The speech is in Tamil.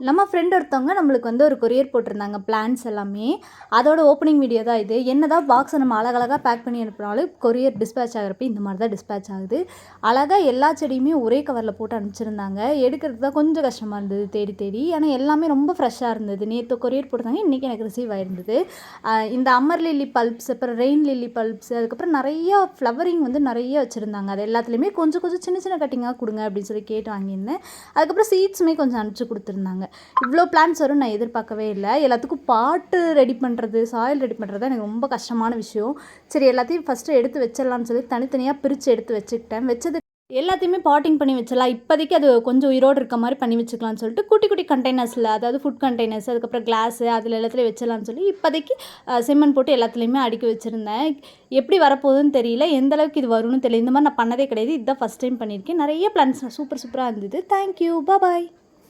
நம்ம ஃப்ரெண்ட் ஒருத்தவங்க நம்மளுக்கு வந்து ஒரு கொரியர் போட்டிருந்தாங்க பிளான்ஸ் எல்லாமே. அதோட ஓப்பனிங் வீடியோ தான் இது. என்னதான் பாக்ஸை நம்ம அழகழகாக பேக் பண்ணி அனுப்புனாலும் கொரியர் டிஸ்பேச் ஆகிறப்ப இந்த மாதிரி தான் டிஸ்பேச் ஆகுது. அழகாக எல்லா செடியுமே ஒரே கவரில் போட்டு அனுப்பிச்சிருந்தாங்க. எடுக்கிறது தான் கொஞ்சம் கஷ்டமாக இருந்தது தேடி தேடி. ஆனால் எல்லாமே ரொம்ப ஃப்ரெஷ்ஷாக இருந்தது. நேற்று கொரியர் போட்டிருந்தாங்க, இன்றைக்கி எனக்கு ரிசீவ் ஆயிருந்தது. இந்த அமர் லில்லி பல்ப்ஸ், அப்புறம் ரெயின் லில்லி பல்ப்ஸ், அதுக்கப்புறம் நிறையா ஃப்ளவரிங் வந்து நிறைய வச்சுருந்தாங்க. அது எல்லாத்துலேயுமே கொஞ்சம் கொஞ்சம் சின்ன சின்ன கட்டிங்காக கொடுங்க அப்படின்னு சொல்லி கேட்டு வாங்கியிருந்தேன். அதுக்கப்புறம் சீட்ஸுமே கொஞ்சம் அனுப்பிச்சி கொடுத்துருந்தாங்க. இவ்வளோ பிளான்ஸ் வரும் நான் எதிர்பார்க்கவே இல்லை. எல்லாத்துக்கும் பாட்டு ரெடி பண்ணுறது, சாயில் ரெடி பண்ணுறது எனக்கு ரொம்ப கஷ்டமான விஷயம். சரி, எல்லாத்தையும் ஃபஸ்ட்டு எடுத்து வச்சிடலான்னு சொல்லி தனித்தனியாக பிரித்து எடுத்து வச்சுக்கிட்டேன். வச்சது எல்லாத்தையுமே பாட்டிங் பண்ணி வச்சிடலாம். இப்போதைக்கு அது கொஞ்சம் உயிரோடு இருக்க மாதிரி பண்ணி வச்சுக்கலாம்னு சொல்லிட்டு குட்டி குட்டி கண்டெய்னர்ஸில், அதாவது ஃபுட் கண்டெய்னர்ஸ், அதுக்கப்புறம் கிளாஸு, அதில் எல்லாத்துலேயும் வச்சிடலான்னு சொல்லி இப்போதைக்கு செம்மண் போட்டு எல்லாத்துலேயுமே அடுக்கி வச்சுருந்தேன். எப்படி வரப்போகுதுன்னு தெரியல, எந்த அளவுக்கு இது வரும்னு தெரியல. இந்த மாதிரி நான் பண்ணதே கிடையாது. இதுதான் ஃபஸ்ட் டைம் பண்ணியிருக்கேன். நிறைய பிளான்ஸ் சூப்பராக இருந்தது. தேங்க்யூ, பாய்.